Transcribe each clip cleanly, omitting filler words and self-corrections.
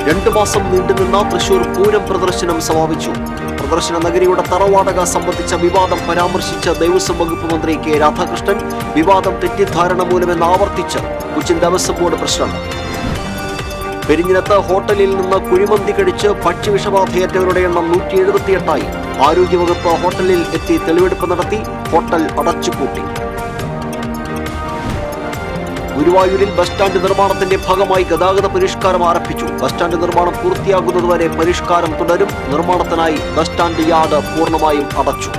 2 മാസം നീണ്ടുനിന്ന തൃശൂർ പൂരം പ്രദർശനം സമാപിച്ചു. പ്രദർശന നഗരിയുടെ തറവാടക സംബന്ധിച്ച വിവാദം പരാമർശിച്ച ദേവസ്വം വകുപ്പ് മന്ത്രി കെ രാധാകൃഷ്ണൻ വിവാദം തെറ്റിദ്ധാരണ മൂലമെന്ന് ആവർത്തിച്ച് കൊച്ചിൻ ദേവസ്വം ബോർഡ് പ്രസിഡന്റ്. പെരിഞ്ഞിനത്ത് ഹോട്ടലിൽ നിന്ന് കുഴിമന്തി കഴിച്ച് ഭക്ഷ്യവിഷബാധയേറ്റവരുടെ എണ്ണം 178ആയി. ആരോഗ്യവകുപ്പ് ഹോട്ടലിൽ എത്തി തെളിവെടുപ്പ് നടത്തി. ഹോട്ടൽ അടച്ചുപൂട്ടി. ഗുരുവായൂരിൽ ബസ് സ്റ്റാൻഡ് നിർമ്മാണത്തിന്റെ ഭാഗമായി ഗതാഗത പരിഷ്കാരം ആരംഭിച്ചു. ബസ് സ്റ്റാൻഡ് നിർമ്മാണം പൂർത്തിയാകുന്നതുവരെ പരിഷ്കാരം തുടരും. നിർമ്മാണത്തിനായി ബസ് സ്റ്റാൻഡ് യാർഡ് പൂർണ്ണമായും അടച്ചു.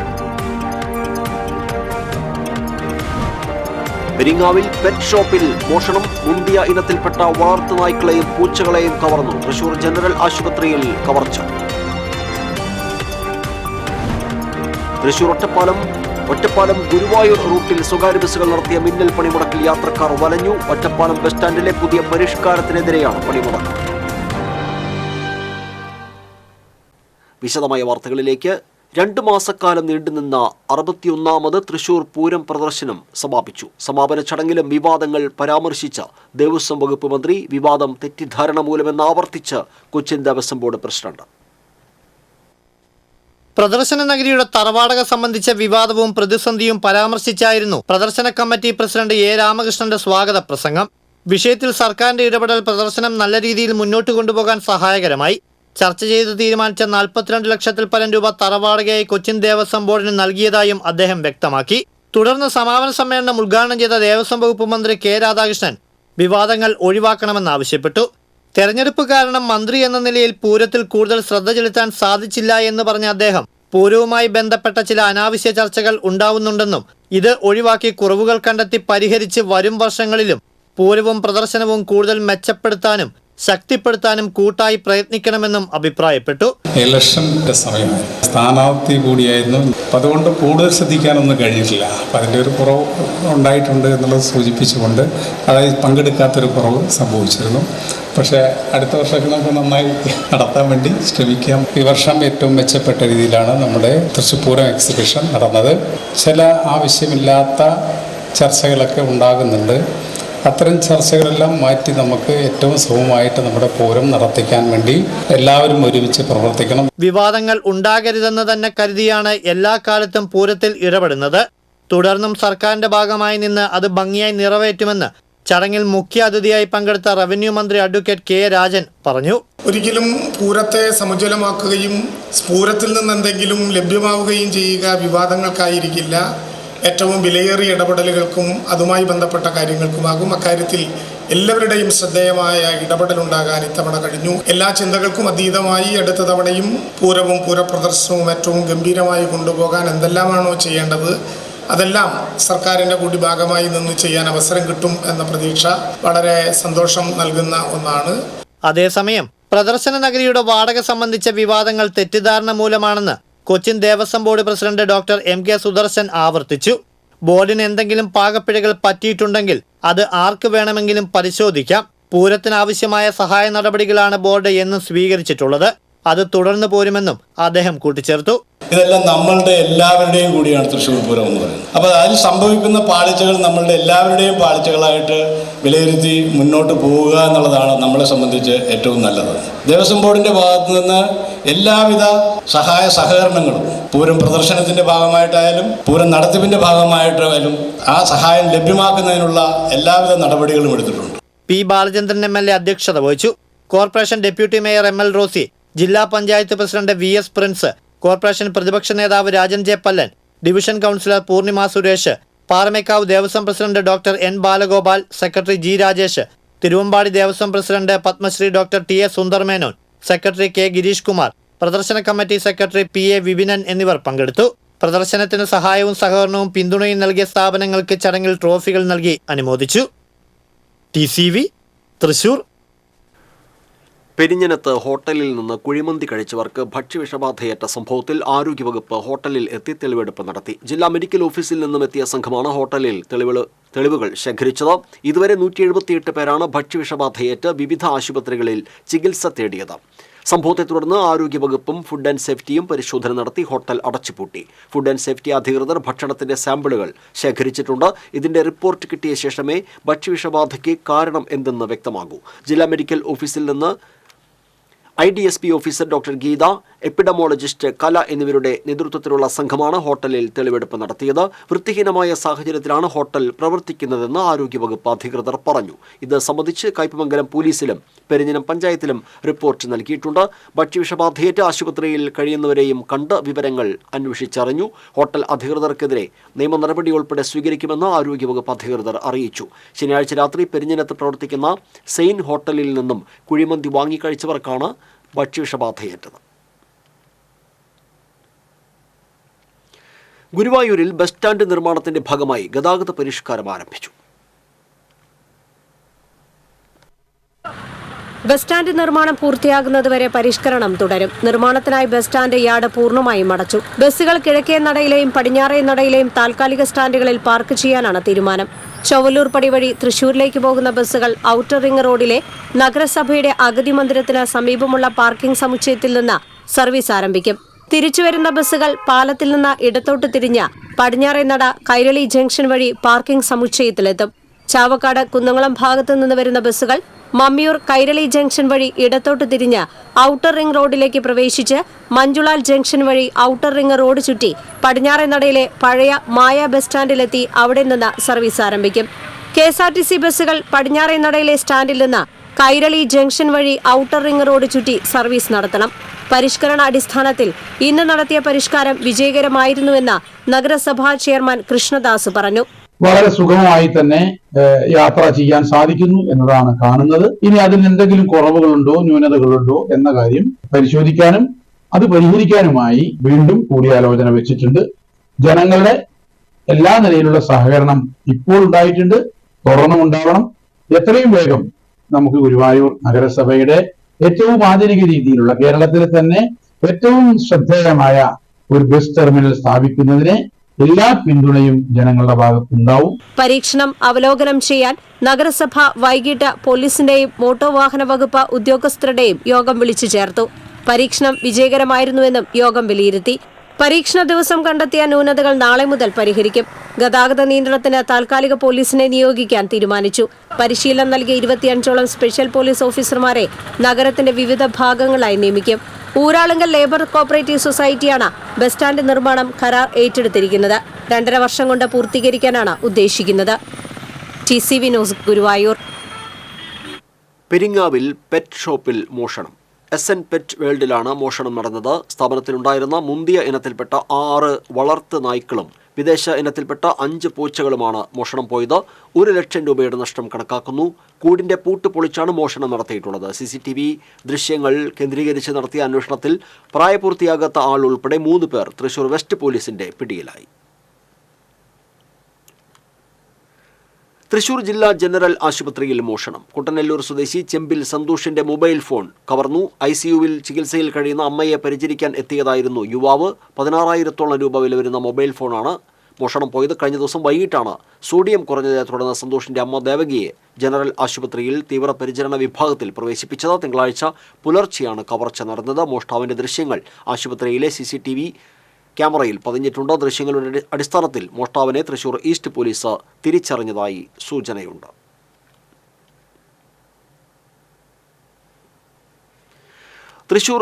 പെരിങ്ങാവിൽ പെറ്റ് ഷോപ്പിൽ മോഷണം. മുന്തിയ ഇനത്തിൽപ്പെട്ട വളർത്തുനായ്ക്കളെയും പൂച്ചകളെയും കവർന്നു. തൃശൂർ ജനറൽ ആശുപത്രിയിൽ കവർച്ച. തൃശൂർ ഒറ്റപ്പാലം ഗുരുവായൂർ റൂട്ടിൽ സ്വകാര്യ ബസ്സുകൾ നടത്തിയ മിന്നൽ പണിമുടക്കിൽ യാത്രക്കാർ വലഞ്ഞു. ഒറ്റപ്പാലം ബസ് സ്റ്റാൻഡിലെ പുതിയ പരിഷ്കാരത്തിനെതിരെയാണ് പണിമുടക്ക്. വിശദമായ വാർത്തകളിലേക്ക്. 2 മാസക്കാലം നീണ്ടുനിന്ന 61ാമത് തൃശൂർ പൂരം പ്രദർശനം സമാപിച്ചു. സമാപന ചടങ്ങിലും വിവാദങ്ങൾ പരാമർശിച്ച ദേവസ്വം വകുപ്പ് മന്ത്രി വിവാദം തെറ്റിദ്ധാരണ മൂലമെന്ന് ആവർത്തിച്ച് കൊച്ചിൻ ദേവസ്വം ബോർഡ് പ്രസിഡന്റ്. പ്രദർശന നഗരിയുടെ തറവാടക സംബന്ധിച്ച വിവാദവും പ്രതിസന്ധിയും പരാമർശിച്ചായിരുന്നു പ്രദർശന കമ്മിറ്റി പ്രസിഡന്റ് എ രാമകൃഷ്ണന്റെ സ്വാഗത പ്രസംഗം. വിഷയത്തിൽ സർക്കാരിന്റെ ഇടപെടൽ പ്രദർശനം നല്ല രീതിയിൽ മുന്നോട്ട് കൊണ്ടുപോകാൻ സഹായകരമായി. ചർച്ച ചെയ്ത് തീരുമാനിച്ച 42 ലക്ഷത്തിൽ പരം രൂപ തറവാടകയായി കൊച്ചിൻ ദേവസ്വം ബോർഡിന് നൽകിയതായും അദ്ദേഹം വ്യക്തമാക്കി. തുടർന്ന് സമാപന സമ്മേളനം ഉദ്ഘാടനം ചെയ്ത ദേവസ്വം വകുപ്പ് മന്ത്രി കെ രാധാകൃഷ്ണൻ വിവാദങ്ങൾ ഒഴിവാക്കണമെന്നാവശ്യപ്പെട്ടു. തെരഞ്ഞെടുപ്പ് കാരണം മന്ത്രി എന്ന നിലയിൽ പൂരത്തിൽ കൂടുതൽ ശ്രദ്ധ ചെലുത്താൻ സാധിച്ചില്ല എന്ന് പറഞ്ഞ അദ്ദേഹം പൂരവുമായി ബന്ധപ്പെട്ട ചില അനാവശ്യ ചർച്ചകൾ ഉണ്ടാവുന്നുണ്ടെന്നും ഇത് ഒഴിവാക്കി കുറവുകൾ കണ്ടെത്തി പരിഹരിച്ച് വരും വർഷങ്ങളിലും പൂരവും പ്രദർശനവും കൂടുതൽ മെച്ചപ്പെടുത്താനും ശക്തിപ്പെടുത്താനും കൂട്ടായി പ്രയത്നിക്കണമെന്നും അഭിപ്രായപ്പെട്ടു. ഇലക്ഷന്റെ സമയമായി സ്ഥാനാർത്ഥി കൂടിയായിരുന്നു. അതുകൊണ്ട് കൂടുതൽ ശ്രദ്ധിക്കാനൊന്നും കഴിഞ്ഞിട്ടില്ല. അപ്പം അതിൻ്റെ ഒരു കുറവ് ഉണ്ടായിട്ടുണ്ട് എന്നുള്ളത് സൂചിപ്പിച്ചുകൊണ്ട് അതായത് പങ്കെടുക്കാത്തൊരു കുറവ് സംഭവിച്ചിരുന്നു. പക്ഷേ അടുത്ത വർഷമൊക്കെ നമുക്ക് നന്നായി നടത്താൻ വേണ്ടി ശ്രമിക്കാം. ഈ വർഷം ഏറ്റവും മെച്ചപ്പെട്ട രീതിയിലാണ് നമ്മുടെ തൃശ്ശൂർ പൂരം എക്സിബിഷൻ നടന്നത്. ചില ആവശ്യമില്ലാത്ത ചർച്ചകളൊക്കെ ഉണ്ടാകുന്നുണ്ട്. അത്തരം ചർച്ചകളെല്ലാം മാറ്റി നമുക്ക് ഏറ്റവും സുഗമമായിട്ട് നമ്മുടെ പൂരം നടത്തിക്കാൻ വേണ്ടി എല്ലാവരും ഒരുമിച്ച് പ്രവർത്തിക്കണം. വിവാദങ്ങൾ ഉണ്ടാകരുതെന്ന് തന്നെ കരുതിയാണ് എല്ലാ കാലത്തും പൂരത്തിൽ ഇടപെടുന്നത്. തുടർന്നും സർക്കാരിന്റെ ഭാഗമായി നിന്ന് അത് ഭംഗിയായി നിറവേറ്റുമെന്ന് ചടങ്ങിൽ മുഖ്യ അതിഥിയായി പങ്കെടുത്ത റവന്യൂ മന്ത്രി അഡ്വക്കേറ്റ് കെ രാജൻ പറഞ്ഞു. ഒരിക്കലും പൂരത്തെ സമുജ്വലമാക്കുകയും പൂരത്തിൽ നിന്ന് എന്തെങ്കിലും ലഭ്യമാവുകയും ചെയ്യുക വിവാദങ്ങൾക്കായിരിക്കില്ല. ഏറ്റവും വിലയേറിയ ഇടപെടലുകൾക്കും അതുമായി ബന്ധപ്പെട്ട കാര്യങ്ങൾക്കുമാകും. അക്കാര്യത്തിൽ എല്ലാവരുടെയും ശ്രദ്ധേയമായ ഇടപെടലുണ്ടാകാൻ ഇത്തവണ കഴിഞ്ഞു. എല്ലാ ചിന്തകൾക്കും അതീതമായി അടുത്ത തവണയും പൂരവും പൂരപ്രദർശനവും ഏറ്റവും ഗംഭീരമായി കൊണ്ടുപോകാൻ എന്തെല്ലാമാണോ ചെയ്യേണ്ടത് അതെല്ലാം സർക്കാരിൻ്റെ കൂടി ഭാഗമായി നിന്ന് ചെയ്യാൻ അവസരം കിട്ടും എന്ന പ്രതീക്ഷ വളരെ സന്തോഷം നൽകുന്ന ഒന്നാണ്. അതേസമയം പ്രദർശന നഗരിയുടെ വാടക സംബന്ധിച്ച വിവാദങ്ങൾ തെറ്റിദ്ധാരണ മൂലമാണെന്ന് Cochin Devaswom board president doctor M K Sudarshan ആവർത്തിച്ചു. ബോർഡിന് എന്തെങ്കിലും പാകപ്പിഴകൾ പറ്റിയിട്ടുണ്ടെങ്കിൽ അത് ആർക്ക് വേണമെങ്കിലും പരിശോധിക്കാം. പൂരത്തിനാവശ്യമായ സഹായ നടപടികളാണ് ബോർഡ് എന്നും സ്വീകരിച്ചിട്ടുള്ളത്. അത് തുടർന്നു പോരുമെന്നും അദ്ദേഹം കൂട്ടിച്ചേർത്തു. ഇതെല്ലാം നമ്മളുടെ എല്ലാവരുടെയും കൂടിയാണ് തൃശ്ശൂർ പൂരം എന്ന് പറയുന്നത്. അപ്പോൾ അതിൽ സംഭവിക്കുന്ന പാളിച്ചകൾ നമ്മളുടെ എല്ലാവരുടെയും പാളിച്ചകളായിട്ട് വിലയിരുത്തി മുന്നോട്ട് പോവുക എന്നുള്ളതാണ് നമ്മളെ സംബന്ധിച്ച് ഏറ്റവും നല്ലത്. ദേവസ്വം ബോർഡിൻ്റെ ഭാഗത്തു നിന്ന് എല്ലാവിധ സഹകരണങ്ങളും പൂരം പ്രദർശനത്തിൻ്റെ ഭാഗമായിട്ടായാലും പൂരം നടത്തിപ്പിൻ്റെ ഭാഗമായിട്ടായാലും ആ സഹായം ലഭ്യമാക്കുന്നതിനുള്ള എല്ലാവിധ നടപടികളും എടുത്തിട്ടുണ്ട്. പി ബാലചന്ദ്രൻ MLA അധ്യക്ഷത വഹിച്ചു. Corporation deputy mayor ML Rosy, ജില്ലാ panchayat president VS Prince, corporation പ്രതിപക്ഷ നേതാവ് Rajan J Pallan, division councillor Poornima Suresh, Paramekkavu Devaswom president doctor N Balagopal, secretary G Rajesh, Thiruvambadi Devaswom president Padmashri doctor TS Sundar Menon, secretary K Girish Kumar, പ്രദർശന കമ്മിറ്റി സെക്രട്ടറി PA വിപിനൻ എന്നിവർ പങ്കെടുത്തു. പ്രദർശനത്തിന് സഹായവും സഹകരണവും പിന്തുണയും നൽകിയ സ്ഥാപനങ്ങൾക്ക് ചടങ്ങിൽ ട്രോഫികൾ നൽകി അനുമോദിച്ചു. TCV തൃശൂർ. പെരിഞ്ഞനത്ത് ഹോട്ടലിൽ നിന്ന് കുഴിമന്തി കഴിച്ചവർക്ക് ഭക്ഷ്യവിഷബാധയേറ്റ സംഭവത്തിൽ ആരോഗ്യവകുപ്പ് ഹോട്ടലിൽ എത്തി തെളിവെടുപ്പ് നടത്തി. ജില്ലാ മെഡിക്കൽ ഓഫീസിൽ നിന്നും എത്തിയ സംഘമാണ് ഹോട്ടലിൽ തെളിവുകൾ ശേഖരിച്ചത്. ഇതുവരെ 178 പേരാണ് ഭക്ഷ്യവിഷബാധയേറ്റ് വിവിധ ആശുപത്രികളിൽ ചികിത്സ തേടിയത്. സംഭവത്തെ തുടർന്ന് ആരോഗ്യവകുപ്പും ഫുഡ് ആൻഡ് സേഫ്റ്റിയും പരിശോധന നടത്തി ഹോട്ടൽ അടച്ചുപൂട്ടി. ഫുഡ് ആൻഡ് സേഫ്റ്റി അധികൃതർ ഭക്ഷണത്തിന്റെ സാമ്പിളുകൾ ശേഖരിച്ചിട്ടുണ്ട്. ഇതിന്റെ റിപ്പോർട്ട് കിട്ടിയ ശേഷമേ ഭക്ഷ്യവിഷബാധയ്ക്ക് കാരണം എന്തെന്ന് വ്യക്തമാകൂ. ജില്ലാ മെഡിക്കൽ ഓഫീസിൽ നിന്ന് IDSP officer doctor Geetha, epidemiologist Kala എന്നിവരുടെ നേതൃത്വത്തിലുള്ള സംഘമാണ് ഹോട്ടലിൽ തെളിവെടുപ്പ് നടത്തിയത്. വൃത്തിഹീനമായ സാഹചര്യത്തിലാണ് ഹോട്ടൽ പ്രവർത്തിക്കുന്നതെന്ന് ആരോഗ്യവകുപ്പ് അധികൃതർ പറഞ്ഞു. ഇത് സംബന്ധിച്ച് കയ്പമംഗലം പോലീസിലും പെരിഞ്ഞനം പഞ്ചായത്തിലും റിപ്പോർട്ട് നൽകിയിട്ടുണ്ട്. ഭക്ഷ്യവിഷബാധയേറ്റ് ആശുപത്രിയിൽ കഴിയുന്നവരെയും കണ്ട് വിവരങ്ങൾ അന്വേഷിച്ചറിഞ്ഞു. ഹോട്ടൽ അധികൃതർക്കെതിരെ നിയമ നടപടി ഉൾപ്പെടെ സ്വീകരിക്കുമെന്ന് ആരോഗ്യവകുപ്പ് അധികൃതർ അറിയിച്ചു. ശനിയാഴ്ച രാത്രി പെരിഞ്ഞനത്ത് പ്രവർത്തിക്കുന്ന സെയിൻ ഹോട്ടലിൽ നിന്നും കുഴിമന്തി വാങ്ങിക്കഴിച്ചവർക്കാണ് ഭക്ഷ്യവിഷബാധയേറ്റത്. ഗുരുവായൂരിൽ ബസ് സ്റ്റാൻഡ് നിർമ്മാണത്തിന്റെ ഭാഗമായി ഗതാഗത പരിഷ്കാരം ആരംഭിച്ചു. ബസ് സ്റ്റാൻഡ് നിർമ്മാണം പൂർത്തിയാകുന്നതുവരെ പരിഷ്കരണം തുടരും. നിർമ്മാണത്തിനായി ബസ് സ്റ്റാൻഡ് യാർഡ് പൂർണ്ണമായും അടച്ചു. ബസ്സുകൾ കിഴക്കേ നടയിലെയും പടിഞ്ഞാറേ നടയിലെയും താൽക്കാലിക സ്റ്റാൻഡുകളിൽ പാർക്ക് ചെയ്യാനാണ് തീരുമാനം. ചൊവ്വലൂർ പടി വഴി തൃശൂരിലേക്ക് പോകുന്ന ബസ്സുകൾ ഔട്ടർ റിംഗ് റോഡിലെ നഗരസഭയുടെ അഗതി മന്ദിരത്തിന് സമീപമുള്ള പാർക്കിംഗ് സമുച്ചയത്തിൽ നിന്ന് സർവീസ് ആരംഭിക്കും. തിരിച്ചുവരുന്ന ബസ്സുകൾ പാലത്തിൽ നിന്ന് ഇടത്തോട്ട് തിരിഞ്ഞ് പടിഞ്ഞാറേ നട കൈരളി ജംഗ്ഷൻ വഴി പാർക്കിംഗ് സമുച്ചയത്തിലെത്തും. ചാവക്കാട് കുന്നംകുളം ഭാഗത്തു നിന്ന് വരുന്ന ബസ്സുകൾ മമ്മിയൂർ കൈരളി ജംഗ്ഷൻ വഴി ഇടത്തോട്ട് തിരിഞ്ഞ് ഔട്ടർ റിംഗ് റോഡിലേക്ക് പ്രവേശിച്ച് മഞ്ജുളാൽ ജംഗ്ഷൻ വഴി ഔട്ടർ റിംഗ് റോഡ് ചുറ്റി പടിഞ്ഞാറേ നടയിലെ പഴയ മായ ബസ് സ്റ്റാൻഡിലെത്തി അവിടെ നിന്ന് സർവീസ് ആരംഭിക്കും. KSRTC ബസ്സുകൾ പടിഞ്ഞാറേ നടയിലെ സ്റ്റാൻഡിൽ നിന്ന് കൈരളി ജംഗ്ഷൻ വഴി ഔട്ടർ റിംഗ് റോഡ് ചുറ്റി സർവീസ് നടത്തണം. പരിഷ്കരണ അടിസ്ഥാനത്തിൽ ഇന്ന് നടത്തിയ പരിഷ്കാരം വിജയകരമായിരുന്നുവെന്ന് നഗരസഭാ ചെയർമാൻ കൃഷ്ണദാസ് പറഞ്ഞു. വളരെ സുഗമമായി തന്നെ യാത്ര ചെയ്യാൻ സാധിക്കുന്നു എന്നതാണ് കാണുന്നത്. ഇനി അതിന് എന്തെങ്കിലും കുറവുകളുണ്ടോ ന്യൂനതകളുണ്ടോ എന്ന കാര്യം പരിശോധിക്കാനും അത് പരിഹരിക്കാനുമായി വീണ്ടും കൂടിയാലോചന വെച്ചിട്ടുണ്ട്. ജനങ്ങളുടെ എല്ലാ നിലയിലുള്ള സഹകരണം ഇപ്പോൾ ഉണ്ടായിട്ടുണ്ട്, തുടർന്നും ഉണ്ടാവണം. എത്രയും വേഗം നമുക്ക് ഗുരുവായൂർ നഗരസഭയുടെ ഏറ്റവും ആധുനിക രീതിയിലുള്ള കേരളത്തിലെ തന്നെ ഏറ്റവും ശ്രദ്ധേയമായ ഒരു ബസ് ടെർമിനൽ സ്ഥാപിക്കുന്നതിന് എല്ലാ പിന്തുണയും ജനങ്ങളുടെ ഭാഗത്തുണ്ടാവും. പരീക്ഷണം അവലോകനം ചെയ്യാൻ നഗരസഭ വൈകിട്ട് പോലീസിന്റെയും മോട്ടോർ വാഹന വകുപ്പ് ഉദ്യോഗസ്ഥരുടെയും യോഗം വിളിച്ചു ചേർത്തു. പരീക്ഷണം വിജയകരമായിരുന്നുവെന്നും യോഗം വിലയിരുത്തി. പരീക്ഷണ ദിവസം കണ്ടെത്തിയ ന്യൂനതകൾ നാളെ മുതൽ പരിഹരിക്കും. ഗതാഗത നിയന്ത്രണത്തിന് താൽക്കാലിക പോലീസിനെ നിയോഗിക്കാൻ തീരുമാനിച്ചു. പരിശീലനം നൽകിയ 25ഓളം സ്പെഷ്യൽ പോലീസ് ഓഫീസർമാരെ നഗരത്തിന്റെ വിവിധ ഭാഗങ്ങളായി നിയമിക്കും. ഊരാളുങ്കൽ ലേബർ കോപ്പറേറ്റീവ് സൊസൈറ്റിയാണ് ബസ് സ്റ്റാൻഡ് നിർമ്മാണം കരാർ ഏറ്റെടുത്തിരിക്കുന്നത്. 2.5 വർഷം കൊണ്ട് പൂർത്തീകരിക്കാനാണ് ഉദ്ദേശിക്കുന്നത്. TCV news, Guruvayur. പെരിങ്ങാവിൽ പെറ്റ് ഷോപ്പിൽ മോഷണം. SN പെറ്റ് വേൾഡിലാണ് മോഷണം നടന്നത്. സ്ഥാപനത്തിലുണ്ടായിരുന്ന മുന്തിയ ഇനത്തിൽപ്പെട്ട 6 വളർത്ത് നായ്ക്കളും വിദേശ ഇനത്തിൽപ്പെട്ട 5 പൂച്ചകളുമാണ് മോഷണം പോയത്. 1 ലക്ഷം രൂപയുടെ നഷ്ടം കണക്കാക്കുന്നു. കൂടിന്റെ പൂട്ട് പൊളിച്ചാണ് മോഷണം നടത്തിയിട്ടുള്ളത്. CCTV ദൃശ്യങ്ങൾ കേന്ദ്രീകരിച്ച് നടത്തിയ അന്വേഷണത്തിൽ പ്രായപൂർത്തിയാകാത്ത ആൾ ഉൾപ്പെടെ 3 പേർ തൃശൂർ വെസ്റ്റ് പോലീസിന്റെ പിടിയിലായി. തൃശൂർ ജില്ലാ ജനറൽ ആശുപത്രിയിൽ മോഷണം. കുട്ടനെല്ലൂർ സ്വദേശി ചെമ്പിൽ സന്തോഷിന്റെ മൊബൈൽ ഫോൺ കവർന്നു. ICUവിൽ ചികിത്സയിൽ കഴിയുന്ന അമ്മയെ പരിചരിക്കാൻ എത്തിയതായിരുന്നു യുവാവ്. 16,000 രൂപ വില വരുന്ന മൊബൈൽ ഫോണാണ് മോഷണം പോയത്. കഴിഞ്ഞ ദിവസം വൈകിട്ടാണ് സോഡിയം കുറഞ്ഞതിനെ തുടർന്ന് സന്തോഷിന്റെ അമ്മ ദേവകിയെ ജനറൽ ആശുപത്രിയിൽ തീവ്രപരിചരണ വിഭാഗത്തിൽ പ്രവേശിപ്പിച്ചത്. തിങ്കളാഴ്ച പുലർച്ചെയാണ് കവർച്ച നടന്നത്. മോഷ്ടാവിന്റെ ദൃശ്യങ്ങൾ ആശുപത്രിയിലെ CCTV ക്യാമറയിൽ പതിഞ്ഞിട്ടുണ്ട്. ദൃശ്യങ്ങളുടെ അടിസ്ഥാനത്തിൽ മോഷ്ടാവിനെ തൃശൂർ ഈസ്റ്റ് പോലീസ് തിരിച്ചറിഞ്ഞതായി സൂചനയുണ്ട്. തൃശൂർ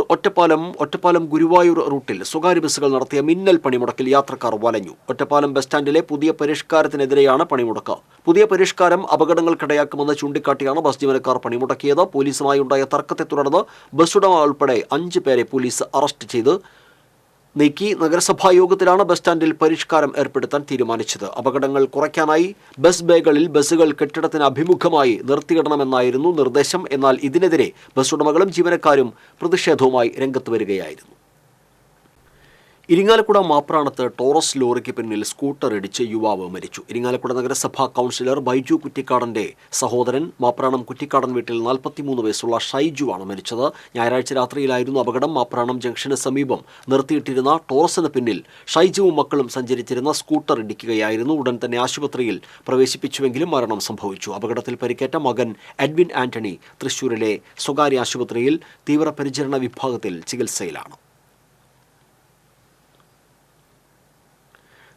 ഒറ്റപ്പാലം ഗുരുവായൂർ റൂട്ടിൽ സ്വകാര്യ ബസ്സുകൾ നടത്തിയ മിന്നൽ പണിമുടക്കിൽ യാത്രക്കാർ വലഞ്ഞു. ഒറ്റപ്പാലം ബസ് സ്റ്റാൻഡിലെ പുതിയ പരിഷ്കാരത്തിനെതിരെയാണ് പണിമുടക്ക്. പുതിയ പരിഷ്കാരം അപകടങ്ങൾക്കിടയാക്കുമെന്ന് ചൂണ്ടിക്കാട്ടിയാണ് ബസ് ജീവനക്കാർ പണിമുടക്കിയത്. പോലീസുമായി ഉണ്ടായ തർക്കത്തെ തുടർന്ന് ബസ് ഉടമ ഉൾപ്പെടെ 5 പേരെ പോലീസ് അറസ്റ്റ് ചെയ്ത് നീക്കി. നഗരസഭാ യോഗത്തിലാണ് ബസ് സ്റ്റാൻഡിൽ പരിഷ്കാരം ഏർപ്പെടുത്താൻ തീരുമാനിച്ചത്. അപകടങ്ങൾ കുറയ്ക്കാനായി ബസ് ബേകളിൽ ബസ്സുകൾ കെട്ടിടത്തിന് അഭിമുഖമായി നിർത്തിയിടണമെന്നായിരുന്നു നിർദ്ദേശം. എന്നാൽ ഇതിനെതിരെ ബസ് ഉടമകളും ജീവനക്കാരും പ്രതിഷേധവുമായി രംഗത്ത് വരികയായിരുന്നു. ഇരിങ്ങാലക്കുട മാപ്രാണത്ത് ടോറസ് ലോറിക്ക് പിന്നിൽ സ്കൂട്ടർ ഇടിച്ച് യുവാവ് മരിച്ചു. ഇരിങ്ങാലക്കുട നഗരസഭാ കൗൺസിലർ ബൈജു കുറ്റിക്കാടന്റെ സഹോദരൻ മാപ്രാണം കുറ്റിക്കാടൻ വീട്ടിൽ 43 വയസ്സുള്ള ഷൈജുവാണ് മരിച്ചത്. ഞായറാഴ്ച രാത്രിയിലായിരുന്നു അപകടം. മാപ്രാണം ജംഗ്ഷന് സമീപം നിർത്തിയിട്ടിരുന്ന ടോറസിന് പിന്നിൽ ഷൈജുവും മക്കളും സഞ്ചരിച്ചിരുന്ന സ്കൂട്ടർ ഇടിക്കുകയായിരുന്നു. ഉടൻ തന്നെ ആശുപത്രിയിൽ പ്രവേശിപ്പിച്ചുവെങ്കിലും മരണം സംഭവിച്ചു. അപകടത്തിൽ പരിക്കേറ്റ മകൻ എഡ്വിൻ ആന്റണി തൃശൂരിലെ സ്വകാര്യ ആശുപത്രിയിൽ തീവ്രപരിചരണ വിഭാഗത്തിൽ ചികിത്സയിലാണ്.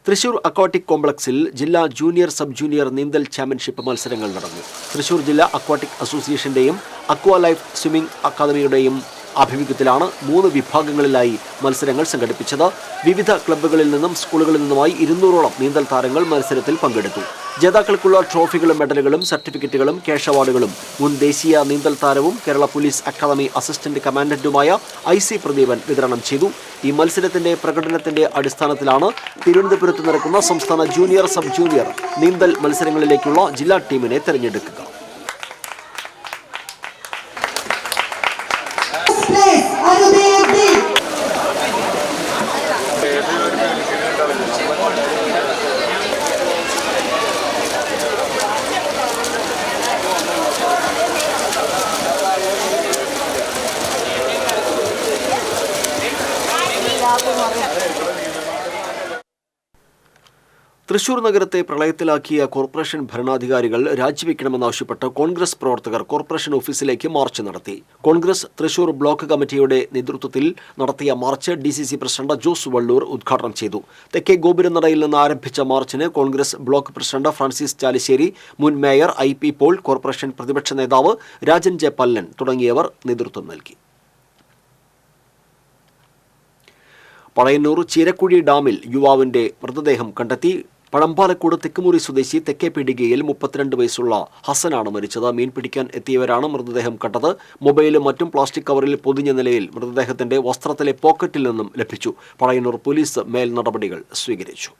തൃശൂർ അക്വാട്ടിക് കോംപ്ലക്സിൽ ജില്ലാ ജൂനിയർ സബ് ജൂനിയർ നീന്തൽ ചാമ്പ്യൻഷിപ്പ് മത്സരങ്ങൾ നടന്നു. തൃശൂർ ജില്ലാ അക്വാട്ടിക് അസോസിയേഷന്റെയും അക്വാ ലൈഫ് സ്വിമ്മിംഗ് അക്കാദമിയുടെയും ആഭിമുഖ്യത്തിലാണ് 3 വിഭാഗങ്ങളിലായി മത്സരങ്ങൾ സംഘടിപ്പിച്ചത്. വിവിധ ക്ലബ്ബുകളിൽ നിന്നും സ്കൂളുകളിൽ നിന്നുമായി 200ഓളം നീന്തൽ താരങ്ങൾ മത്സരത്തിൽ പങ്കെടുത്തു. ജേതാക്കൾക്കുള്ള ട്രോഫികളും മെഡലുകളും സർട്ടിഫിക്കറ്റുകളും ക്യാഷ് അവാർഡുകളും മുൻ ദേശീയ നീന്തൽ താരവും കേരള പോലീസ് അക്കാദമി അസിസ്റ്റന്റ് കമാൻഡന്റുമായ IC പ്രദീപൻ വിതരണം ചെയ്തു. ഈ മത്സരത്തിന്റെ പ്രകടനത്തിന്റെ അടിസ്ഥാനത്തിലാണ് തിരുവനന്തപുരത്ത് നടക്കുന്ന സംസ്ഥാന ജൂനിയർ സബ് ജൂനിയർ നീന്തൽ മത്സരങ്ങളിലേക്കുള്ള ജില്ലാ ടീമിനെ തെരഞ്ഞെടുക്കുക. തൃശൂർ നഗരത്തെ പ്രളയത്തിലാക്കിയ കോർപ്പറേഷൻ ഭരണാധികാരികൾ രാജിവെക്കണമെന്നാവശ്യപ്പെട്ട് കോൺഗ്രസ് പ്രവർത്തകർ കോർപ്പറേഷൻ ഓഫീസിലേക്ക് മാർച്ച് നടത്തി. കോൺഗ്രസ് തൃശൂർ ബ്ലോക്ക് കമ്മിറ്റിയുടെ നേതൃത്വത്തിൽ നടത്തിയ march DCC president Jose Vallur ഉദ്ഘാടനം ചെയ്തു. തെക്കേ ഗോപുരനടയിൽ നിന്ന് ആരംഭിച്ച മാർച്ചിന് കോൺഗ്രസ് ബ്ലോക്ക് പ്രസിഡന്റ് ഫ്രാൻസിസ് ചാലിശ്ശേരി, മുൻ മേയർ IP പോൾ, കോർപ്പറേഷൻ പ്രതിപക്ഷ നേതാവ് രാജൻ ജെ പല്ലൻ തുടങ്ങിയവർ നേതൃത്വം നൽകി. പഴയന്നൂർ ചീരക്കുഴി ഡാമിൽ യുവാവിന്റെ മൃതദേഹം കണ്ടെത്തി. പഴമ്പാലക്കോട് തെക്കുമുറി സ്വദേശി തെക്കേ പീടികയിൽ 32 വയസ്സുള്ള ഹസനാണ് മരിച്ചത്. മീൻ പിടിക്കാൻ എത്തിയവരാണ് മൃതദേഹം കണ്ടത്. മൊബൈലും മറ്റും പ്ലാസ്റ്റിക് കവറിൽ പൊതിഞ്ഞ നിലയിൽ മൃതദേഹത്തിന്റെ വസ്ത്രത്തിലെ പോക്കറ്റിൽ നിന്നും ലഭിച്ചു. പഴയന്നൂർ പോലീസ് മേൽ നടപടികൾ സ്വീകരിച്ചു.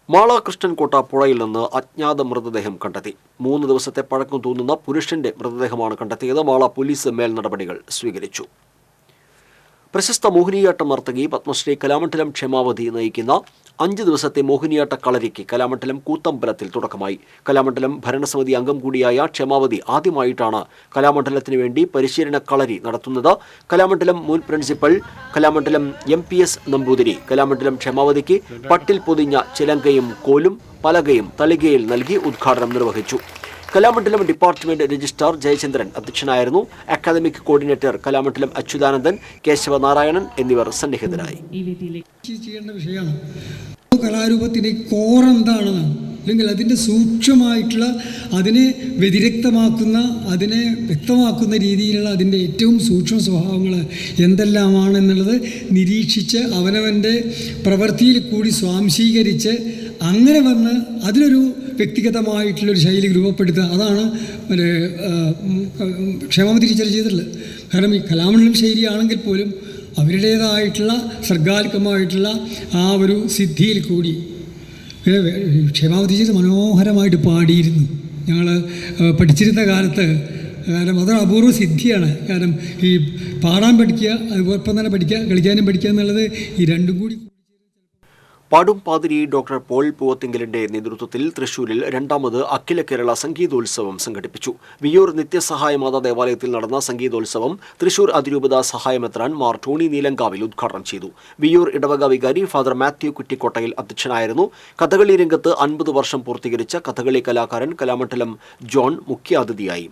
മാള കൃഷ്ണൻകോട്ട പുഴയിൽ നിന്ന് അജ്ഞാത മൃതദേഹം കണ്ടെത്തി. 3 ദിവസത്തെ പഴക്കം തോന്നുന്ന പുരുഷന്റെ മൃതദേഹമാണ് കണ്ടെത്തിയത്. മാള പോലീസ് മേൽ നടപടികൾ സ്വീകരിച്ചു. പ്രശസ്ത മോഹിനിയാട്ട നർത്തകി പത്മശ്രീ കലാമണ്ഡലം ക്ഷേമാവതി നയിക്കുന്ന 5 ദിവസത്തെ മോഹിനിയാട്ട കളരിക്ക് കലാമണ്ഡലം കൂത്തമ്പലത്തിൽ തുടക്കമായി. കലാമണ്ഡലം ഭരണസമിതി അംഗം കൂടിയായ ക്ഷേമാവതി ആദ്യമായിട്ടാണ് കലാമണ്ഡലത്തിന് വേണ്ടി പരിശീലന കളരി നടത്തുന്നത്. കലാമണ്ഡലം മുൻ പ്രിൻസിപ്പൽ കലാമണ്ഡലം MPS നമ്പൂതിരി കലാമണ്ഡലം ക്ഷേമാവതിക്ക് പട്ടിൽ പൊതിഞ്ഞ ചിലങ്കയും കോലും പലകയും തളികയിൽ നൽകി ഉദ്ഘാടനം നിർവഹിച്ചു. കലാമണ്ഡലം ഡിപ്പാർട്ട്മെന്റ് രജിസ്ട്രാർ ജയചന്ദ്രൻ അധ്യക്ഷനായിരുന്നു. അക്കാദമിക് കോർഡിനേറ്റർ കലാമണ്ഡലം അച്യുതാനന്ദൻ, കേശവ നാരായണൻ എന്നിവർ സന്നിഹിതരായി. കലാരൂപത്തിൻ്റെ കോർ എന്താണെന്ന്, അല്ലെങ്കിൽ അതിൻ്റെ സൂക്ഷ്മമായിട്ടുള്ള, അതിനെ വ്യതിരക്തമാക്കുന്ന, അതിനെ വ്യക്തമാക്കുന്ന രീതിയിലുള്ള അതിൻ്റെ ഏറ്റവും സൂക്ഷ്മ സ്വഭാവങ്ങൾ എന്തെല്ലാമാണെന്നുള്ളത് നിരീക്ഷിച്ച് അവനവൻ്റെ പ്രവൃത്തിയിൽ കൂടി സ്വാംശീകരിച്ച് അങ്ങനെ വന്ന് അതിലൊരു വ്യക്തിഗതമായിട്ടുള്ളൊരു ശൈലി രൂപപ്പെടുത്തുക. അതാണ് ക്ഷേമാവതി ടീച്ചർ ചെയ്തിട്ടുള്ളത്. കാരണം ഈ കലാമണ്ഡലം ശൈലിയാണെങ്കിൽ പോലും അവരുടേതായിട്ടുള്ള സർഗാത്മകമായിട്ടുള്ള ആ ഒരു സിദ്ധിയിൽ കൂടി ക്ഷേമാവതി ടീച്ചർ മനോഹരമായിട്ട് പാടിയിരുന്നു. ഞങ്ങൾ പഠിച്ചിരുന്ന കാലത്ത്. കാരണം അതൊരു അപൂർവ സിദ്ധിയാണ്. കാരണം ഈ പാടാൻ പഠിക്കുക, അതുപോലെ തന്നെ പഠിക്കുക, കളിക്കാനും പഠിക്കുക എന്നുള്ളത് ഈ രണ്ടും കൂടി. പാടും പാതിരി ഡോക്ടർ പോൾ പൂവത്തിങ്കലിന്റെ നേതൃത്വത്തിൽ തൃശൂരിൽ 2ാമത് അഖില കേരള സംഗീതോത്സവം സംഘടിപ്പിച്ചു. വിയ്യൂർ നിത്യസഹായ മാതാ ദേവാലയത്തിൽ നടന്ന സംഗീതോത്സവം തൃശൂർ അതിരൂപത സഹായമെത്രാൻ മാർ ടോണി നീലങ്കാവിൽ ഉദ്ഘാടനം ചെയ്തു. വിയ്യൂർ ഇടവക വികാരി ഫാദർ മാത്യു കുറ്റിക്കോട്ടയിൽ അധ്യക്ഷനായിരുന്നു. കഥകളി രംഗത്ത് 50 വർഷം പൂർത്തീകരിച്ച കഥകളി കലാകാരൻ കലാമണ്ഡലം ജോൺ മുഖ്യാതിഥിയായി.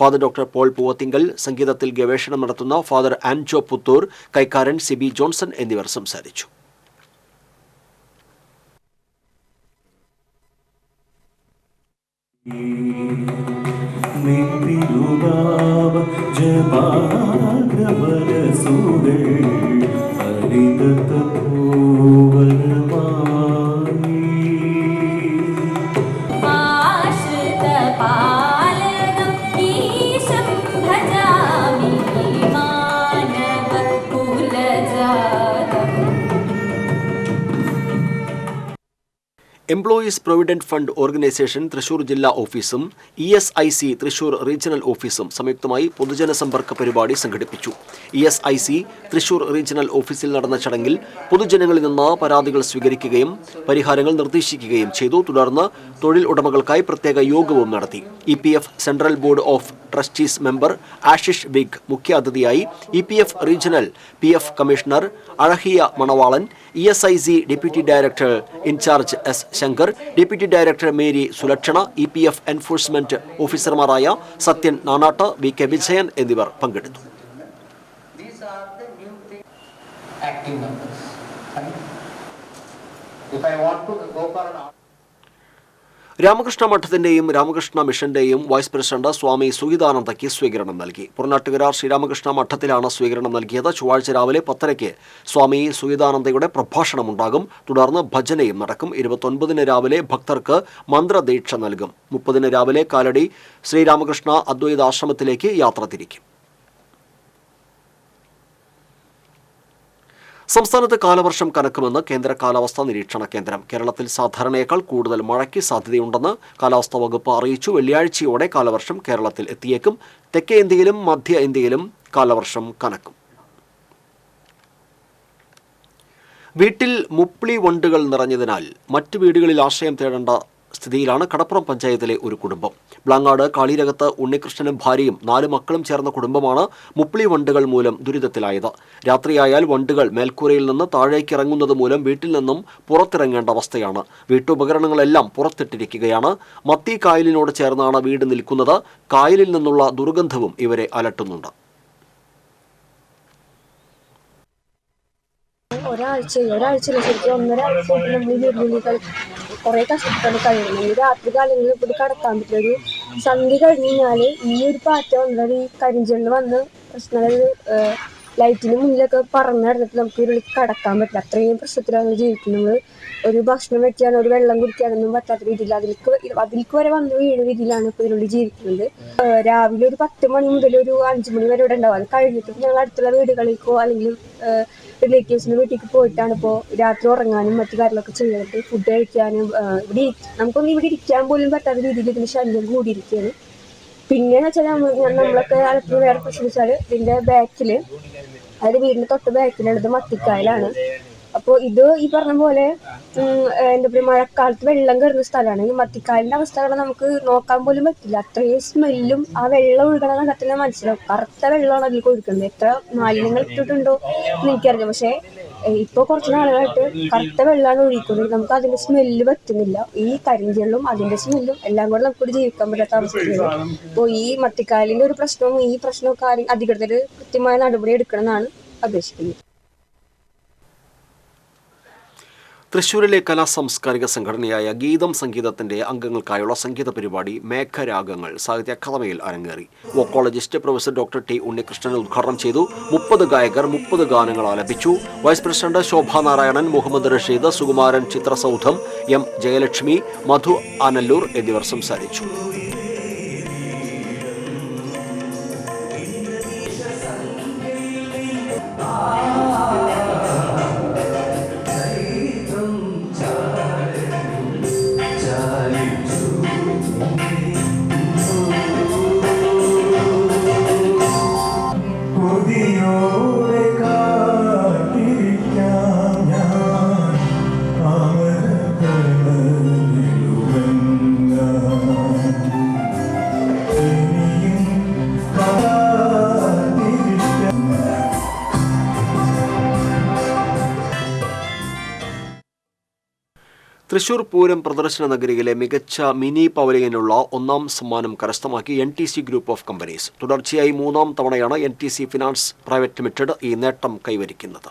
ഫാദർ ഡോക്ടർ പോൾ പൂവത്തിങ്കൽ, സംഗീതത്തിൽ ഗവേഷണം നടത്തുന്ന ഫാദർ ആൻജോ പുത്തൂർ, കൈക്കാരൻ സിബി ജോൺസൺ എന്നിവർ സംസാരിച്ചു. Employees provident fund organisation Thrissur ജില്ലാ ഓഫീസും ESIC തൃശൂർ റീജിയണൽ ഓഫീസും സംയുക്തമായി പൊതുജന സമ്പർക്ക പരിപാടി സംഘടിപ്പിച്ചു. ESIC തൃശൂർ റീജിയണൽ ഓഫീസിൽ നടന്ന ചടങ്ങിൽ പൊതുജനങ്ങളിൽ നിന്ന് പരാതികൾ സ്വീകരിക്കുകയും പരിഹാരങ്ങൾ നിർദ്ദേശിക്കുകയും ചെയ്തു. തുടർന്ന് തൊഴിൽ ഉടമകൾക്കായി പ്രത്യേക യോഗവും നടത്തി. EPF central board of trustees member Ashish Big മുഖ്യാതിഥിയായി. EPF regional PF commissioner Azhagiya Manavalan, ESIC deputy director incharge S Shankar, deputy director Mary Sulakshana, EPF enforcement ഓഫീസർമാരായ സത്യൻ നാനാട്ട്, VK വിജയൻ എന്നിവർ പങ്കെടുത്തു. രാമകൃഷ്ണ മഠത്തിന്റെയും രാമകൃഷ്ണ മിഷന്റെയും വൈസ് പ്രസിഡന്റ് സ്വാമി സുഗീതാനന്ദയ്ക്ക് സ്വീകരണം നൽകി. പുറനാട്ടുകര ശ്രീരാമകൃഷ്ണ മഠത്തിലാണ് സ്വീകരണം നൽകിയത്. ചൊവ്വാഴ്ച രാവിലെ 10:00 സ്വാമി സുഗീതാനന്ദയുടെ പ്രഭാഷണമുണ്ടാകും. തുടർന്ന് ഭജനയും നടക്കും. 29 രാവിലെ ഭക്തർക്ക് മന്ത്രദീക്ഷ നൽകും. 30 രാവിലെ കാലടി ശ്രീരാമകൃഷ്ണ അദ്വൈതാശ്രമത്തിലേക്ക് യാത്ര തിരിക്കും. സംസ്ഥാനത്ത് കാലവർഷം കനക്കുമെന്ന് കേന്ദ്ര കാലാവസ്ഥാ നിരീക്ഷണ കേന്ദ്രം. കേരളത്തിൽ സാധാരണയേക്കാൾ കൂടുതൽ മഴയ്ക്ക് സാധ്യതയുണ്ടെന്ന് കാലാവസ്ഥാ വകുപ്പ് അറിയിച്ചു. വെള്ളിയാഴ്ചയോടെ കാലവർഷം കേരളത്തിൽ എത്തിയേക്കും. തെക്കേ ഇന്ത്യയിലും മധ്യ ഇന്ത്യയിലും കാലവർഷം കനക്കും. വീട്ടിൽ മുപ്ലി വണ്ടുകൾ നിറഞ്ഞതിനാൽ മറ്റു വീടുകളിൽ ആശ്രയം തേടേണ്ട സ്ഥിതിയിലാണ് കടപ്പുറം പഞ്ചായത്തിലെ ഒരു കുടുംബം. ബ്ലാങ്ങാട് കാളിരകത്ത് ഉണ്ണികൃഷ്ണനും ഭാര്യയും 4 മക്കളും ചേർന്ന കുടുംബമാണ് മുപ്ലി വണ്ടുകൾ മൂലം ദുരിതത്തിലായത്. രാത്രിയായാൽ വണ്ടുകൾ മേൽക്കൂരയിൽ നിന്ന് താഴേക്ക് ഇറങ്ങുന്നത് മൂലം വീട്ടിൽ നിന്നും പുറത്തിറങ്ങേണ്ട അവസ്ഥയാണ്. വീട്ടുപകരണങ്ങളെല്ലാം പുറത്തിട്ടിരിക്കുകയാണ്. മത്തി കായലിനോട് ചേർന്നാണ് വീട് നിൽക്കുന്നത്. കായലിൽ നിന്നുള്ള ദുർഗന്ധവും ഇവരെ അലട്ടുന്നുണ്ട്. ഒരാഴ്ചയില്ല ശരിക്കും 1.5 ആഴ്ചയായിട്ട് നമ്മൾ ഈ വെല്ലുവിളികൾ കുറേ കഷ്ടപ്പെട്ടാണ് കഴിയുന്നത്. ഈ രാത്രി കാലങ്ങളിൽ ഇവിടെ കടത്താൻ പറ്റില്ല. ഒരു സന്ധ്യ കഴിഞ്ഞ് കഴിഞ്ഞാൽ ഈ ഒരു പാറ്റ വന്നാൽ ഈ കരിഞ്ചെള്ള് വന്ന് പ്രശ്നങ്ങൾ ലൈറ്റിന് മുന്നിലൊക്കെ പറന്ന് നടന്നിട്ട് നമുക്ക് ഇതിൽ കടക്കാൻ പറ്റില്ല. അത്രയും പ്രശ്നത്തിലാണ് ജീവിക്കുന്നത്. ഒരു ഭക്ഷണം വെക്കാനോ ഒരു വെള്ളം കുടിക്കാനൊന്നും പറ്റാത്ത രീതിയിൽ അതിലേക്ക് വരെ വന്ന് വീഴുന്ന രീതിയിലാണ് ഇപ്പോൾ ഇതിനുള്ളിൽ ജീവിക്കുന്നത്. രാവിലെ ഒരു 10 മണി മുതൽ ഒരു 5 മണി വരെ ഇവിടെ ഉണ്ടാവും. അത് കഴിഞ്ഞിട്ട് ഞങ്ങൾ അടുത്തുള്ള വീടുകളിലേക്കോ അല്ലെങ്കിൽ റിലേറ്റീവ്സിൻ്റെ വീട്ടിലേക്ക് പോയിട്ടാണ് ഇപ്പോൾ രാത്രി ഉറങ്ങാനും മറ്റു കാര്യങ്ങളൊക്കെ ചെയ്തിട്ട് ഫുഡ് കഴിക്കാനും നമുക്കൊന്നും ഇവിടെ ഇരിക്കാൻ പോലും പറ്റാത്ത രീതിയിൽ ഇതിന് ശല്യം കൂടിയിരിക്കുകയാണ്. പിന്നെയെന്ന് വെച്ചാൽ നമ്മളൊക്കെ അടുത്ത് വേറെ പ്രശ്നം വെച്ചാൽ ഇതിൻ്റെ ബാക്കിൽ, അതായത് വീടിൻ്റെ തൊട്ട് ബാക്കിലുള്ളത് മത്തിക്കായലാണ്. അപ്പോൾ ഇത് ഈ പറഞ്ഞ പോലെ എന്താ പറയുക, മഴക്കാലത്ത് വെള്ളം കയറുന്ന സ്ഥലമാണ്. ഈ മത്തിക്കായലിൻ്റെ അവസ്ഥകൾ നമുക്ക് നോക്കാൻ പോലും പറ്റില്ല. അത്രയും സ്മെല്ലും ആ വെള്ളം ഒഴുകണ കണ്ടാൽ തന്നെ മനസ്സിലാവും. കറുത്ത വെള്ളമാണ് അതിലേക്ക് ഒഴുക്കുന്നത്. എത്ര മാലിന്യങ്ങൾ ഇട്ടിട്ടുണ്ടോ എന്ന് എനിക്കറിയാം. പക്ഷേ ഇപ്പോൾ കുറച്ച് നാളുകളായിട്ട് കറുത്ത വെള്ളമാണ് ഒഴിക്കുന്നത്. നമുക്ക് അതിൻ്റെ സ്മെല്ല് പറ്റുന്നില്ല. ഈ കരിഞ്ചെള്ളും അതിൻ്റെ സ്മെല്ലും എല്ലാം കൂടെ നമുക്കിവിടെ ജീവിക്കാൻ പറ്റാത്ത അവസ്ഥയാണ്. അപ്പോൾ ഈ മത്തിക്കായലിൻ്റെ ഒരു പ്രശ്നവും ഈ പ്രശ്നമൊക്കെ അധികൃതർ കൃത്യമായ നടപടി എടുക്കണമെന്നാണ് അപേക്ഷിക്കുന്നത്. തൃശ്ശൂരിലെ കലാസാംസ്കാരിക സംഘടനയായ ഗീതം സംഗീതത്തിന്റെ അംഗങ്ങൾക്കായുള്ള സംഗീത പരിപാടി മേഘരാഗങ്ങൾ സാഹിത്യ അക്കാദമിയിൽ അരങ്ങേറി. Vocologist professor doctor T Unnikrishnan ഉദ്ഘാടനം ചെയ്തു. 30 ഗായകർ 30 ഗാനങ്ങൾ ആലപിച്ചു. Vice president Shobha Narayanan, Muhammad Rasheed, Sukumaran Chitrasoudham, M Jayalakshmi, Madhu Anallur എന്നിവർ സംസാരിച്ചു. തൃശൂർ പൂരം പ്രദർശന നഗരിയിലെ മികച്ച മിനി പവലിയനുള്ള 1ാം സമ്മാനം കരസ്ഥമാക്കി NTC ഗ്രൂപ്പ് ഓഫ് കമ്പനീസ്. തുടർച്ചയായി 3ാം തവണയാണ് NTC ഫിനാൻസ് പ്രൈവറ്റ് ലിമിറ്റഡ് ഈ നേട്ടം കൈവരിക്കുന്നത്.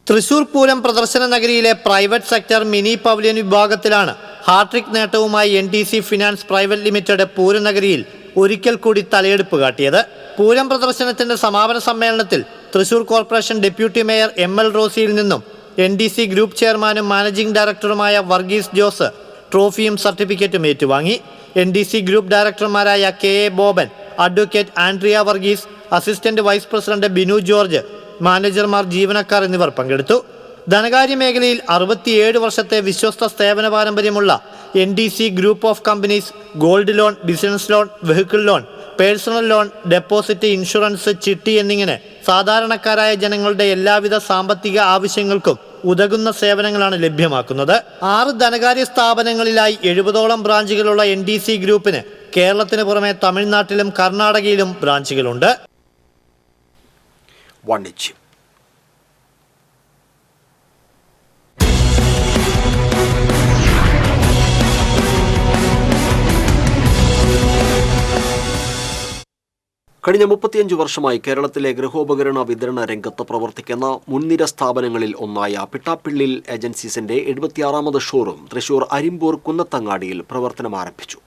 തൃശൂർ പൂരം പ്രദർശന നഗരിയിലെ പ്രൈവറ്റ് സെക്ടർ മിനി പവലിയൻ വിഭാഗത്തിലാണ് ഹാട്രിക് നേട്ടവുമായി NTC ഫിനാൻസ് പ്രൈവറ്റ് ലിമിറ്റഡ് പൂരനഗരിയിൽ ഒരിക്കൽ കൂടി തലയെടുപ്പ് കാട്ടിയത്. പൂരം പ്രദർശനത്തിന്റെ സമാപന സമ്മേളനത്തിൽ Thrissur corporation deputy mayor ML റോസിയിൽ നിന്നും NTC ഗ്രൂപ്പ് ചെയർമാനും മാനേജിംഗ് ഡയറക്ടറുമായ വർഗീസ് ജോസ് ട്രോഫിയും സർട്ടിഫിക്കറ്റും ഏറ്റുവാങ്ങി. NTC ഗ്രൂപ്പ് ഡയറക്ടർമാരായ KA Boban, advocate Andrea Varghese, assistant vice president Binu George, മാനേജർമാർ, ജീവനക്കാർ എന്നിവർ പങ്കെടുത്തു. ധനകാര്യ മേഖലയിൽ 67 വർഷത്തെ വിശ്വസ്ത സേവന പാരമ്പര്യമുള്ള NTC group of companies gold loan, business loan, vehicle loan, personal loan, deposit, insurance, ചിട്ടി എന്നിങ്ങനെ സാധാരണക്കാരായ ജനങ്ങളുടെ എല്ലാവിധ സാമ്പത്തിക ആവശ്യങ്ങൾക്കും ഉതകുന്ന സേവനങ്ങളാണ് ലഭ്യമാക്കുന്നത്. 6 ധനകാര്യ സ്ഥാപനങ്ങളിലായി 70ഓളം ബ്രാഞ്ചുകളുള്ള NTC ഗ്രൂപ്പിന് കേരളത്തിന് പുറമെ തമിഴ്നാട്ടിലും കർണാടകയിലും ബ്രാഞ്ചുകളുണ്ട്. വാണിജ്യം. കഴിഞ്ഞ 35 വർഷമായി കേരളത്തിലെ ഗൃഹോപകരണ വിതരണ രംഗത്ത് പ്രവർത്തിക്കുന്ന മുൻനിര സ്ഥാപനങ്ങളിൽ ഒന്നായ പിട്ടാപ്പിള്ളിൽ ഏജൻസീസിന്റെ 76ാമത് ഷോറൂം തൃശൂർ അരിമ്പൂർ കുന്നത്തങ്ങാടിയിൽ പ്രവർത്തനം ആരംഭിച്ചു.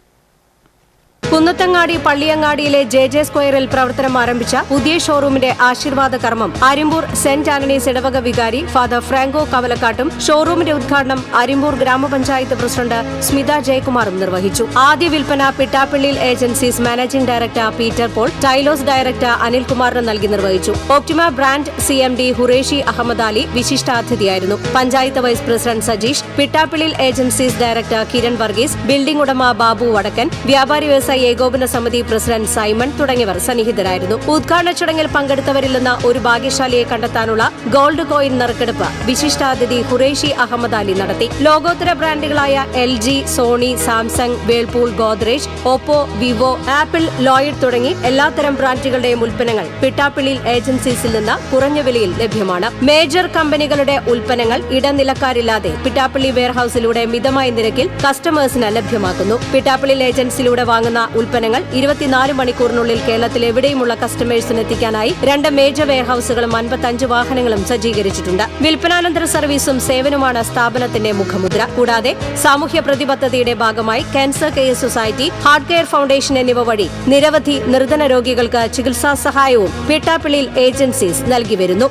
കുന്നത്തങ്ങാടി പള്ളിയങ്ങാടിയിലെ ജെ സ്ക്വയറിൽ പ്രവർത്തനം ആരംഭിച്ച പുതിയ ഷോറൂമിന്റെ ആശീർവാദ കർമ്മം അരിമ്പൂർ സെന്റ് ആന്റണീസ് ഇടവക വികാരി ഫാദർ ഫ്രാങ്കോ കവലക്കാട്ടും ഷോറൂമിന്റെ ഉദ്ഘാടനം അരിമ്പൂർ ഗ്രാമപഞ്ചായത്ത് പ്രസിഡന്റ് സ്മിത ജയകുമാറും നിർവഹിച്ചു. ആദ്യ വിൽപ്പന പിട്ടാപ്പിള്ളിൽ agencies managing director Peter Paul, Tylos director അനിൽകുമാറിന് നൽകി നിർവഹിച്ചു. Optima brand CMD Qureshi Ahmed Ali വിശിഷ്ടാതിഥിയായിരുന്നു. പഞ്ചായത്ത് വൈസ് പ്രസിഡന്റ് സജീഷ്, പിട്ടാപ്പിള്ളിൽ agencies director Kiran Varghese, building ഉടമ ബാബു വടക്കൻ, വ്യാപാരി വ്യവസായി ഏകോപന സമിതി പ്രസിഡന്റ് സൈമൺ തുടങ്ങിയവർ സന്നിഹിതരായിരുന്നു. ഉദ്ഘാടന ചടങ്ങിൽ പങ്കെടുത്തവരിൽ നിന്ന് ഒരു ഭാഗ്യശാലിയെ കണ്ടെത്താനുള്ള ഗോൾഡ് കോയിൻ നറുക്കെടുപ്പ് വിശിഷ്ടാതിഥി ഹുറേഷി അഹമ്മദ് അലി നടത്തി. ലോകോത്തര ബ്രാൻഡുകളായ LG, Sony, Samsung, Whirlpool, Godrej, Oppo, Vivo, Apple, Lloyd തുടങ്ങി എല്ലാത്തരം ബ്രാൻഡുകളുടെയും ഉൽപ്പന്നങ്ങൾ പിട്ടാപ്പിള്ളിൽ ഏജൻസീസിൽ നിന്ന് കുറഞ്ഞ വിലയിൽ ലഭ്യമാണ്. മേജർ കമ്പനികളുടെ ഉൽപ്പന്നങ്ങൾ ഇടനിലക്കാരില്ലാതെ പിട്ടാപ്പിള്ളി വെയർഹൌസിലൂടെ മിതമായ നിരക്കിൽ കസ്റ്റമേഴ്സിന് ലഭ്യമാക്കുന്നു. പിട്ടാപ്പിള്ളിൽ ഏജൻസിയിലൂടെ വാങ്ങുന്ന ഉൽപ്പന്നങ്ങൾ 24 മണിക്കൂറിനുള്ളിൽ കേരളത്തിൽ എവിടെയുമുള്ള കസ്റ്റമേഴ്സിന് എത്തിക്കാനായി 2 മേജർ വെയർഹൌസുകളും 55 വാഹനങ്ങളും സജ്ജീകരിച്ചിട്ടുണ്ട്. വിൽപ്പനാനന്തര സർവീസും സേവനവുമാണ് സ്ഥാപനത്തിന്റെ മുഖമുദ്ര. കൂടാതെ സാമൂഹ്യ പ്രതിബദ്ധതയുടെ ഭാഗമായി cancer care society, heart care foundation എന്നിവ വഴി നിരവധി നിർധന രോഗികൾക്ക് ചികിത്സാ സഹായവും പിട്ടാപ്പിള്ളിൽ ഏജൻസീസ് നൽകി വരുന്നു.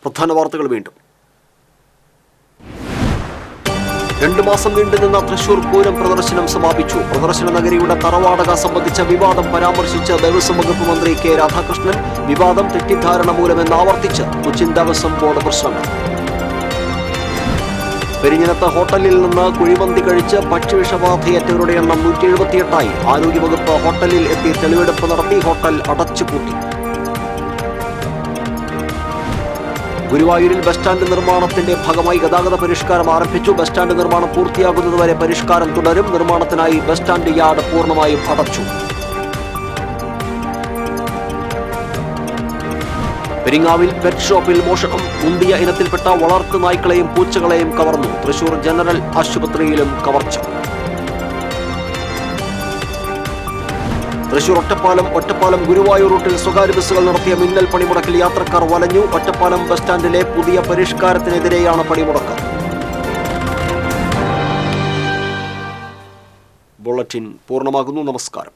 പ്രധാന വാർത്തകൾ വീണ്ടും. 2 മാസം നീണ്ടുനിന്ന തൃശൂർ പൂരം പ്രദർശനം സമാപിച്ചു. പ്രദർശന നഗരിയുടെ തറവാടക സംബന്ധിച്ച വിവാദം പരാമർശിച്ച ദേവസ്വം വകുപ്പ് മന്ത്രി K രാധാകൃഷ്ണൻ. വിവാദം തെറ്റിദ്ധാരണ മൂലമെന്ന് ആവർത്തിച്ച് കൊച്ചിൻ ദേവസ്വം ബോർഡ് പ്രശ്നങ്ങൾ. പെരിഞ്ഞനത്ത് ഹോട്ടലിൽ നിന്ന് കുഴിമന്തി കഴിച്ച് ഭക്ഷ്യവിഷബാധയേറ്റവരുടെ എണ്ണം 178ആയി. ആരോഗ്യവകുപ്പ് ഹോട്ടലിൽ എത്തി തെളിവെടുപ്പ് നടത്തി. ഹോട്ടൽ അടച്ചുപൂട്ടി. ഗുരുവായൂരിൽ ബസ് സ്റ്റാൻഡ് നിർമ്മാണത്തിന്റെ ഭാഗമായി ഗതാഗത പരിഷ്കാരം ആരംഭിച്ചു. ബസ് സ്റ്റാൻഡ് നിർമ്മാണം പൂർത്തിയാകുന്നതുവരെ പരിഷ്കാരം തുടരും. നിർമ്മാണത്തിനായി ബസ് സ്റ്റാൻഡ് യാർഡ് പൂർണ്ണമായും അടച്ചു. പെരിങ്ങാവിൽ പെറ്റ് ഷോപ്പിൽ മോഷണം. മുന്തിയ ഇനത്തിൽപ്പെട്ട വളർത്തു നായ്ക്കളെയും പൂച്ചകളെയും കവർന്നു. തൃശൂർ ജനറൽ ആശുപത്രിയിലും കവർച്ച. തൃശൂർ ഒറ്റപ്പാലം ഗുരുവായൂർ റൂട്ടിൽ സ്വകാര്യ ബസ്സുകൾ നടത്തിയ മിന്നൽ പണിമുടക്കിൽ യാത്രക്കാർ വലഞ്ഞു. ഒറ്റപ്പാലം ബസ് സ്റ്റാൻഡിലെ പുതിയ പരിഷ്കാരത്തിനെതിരെയാണ് പണിമുടക്ക്. ബുള്ളറ്റിൻ പൂർണ്ണമാകുന്നു. നമസ്കാരം.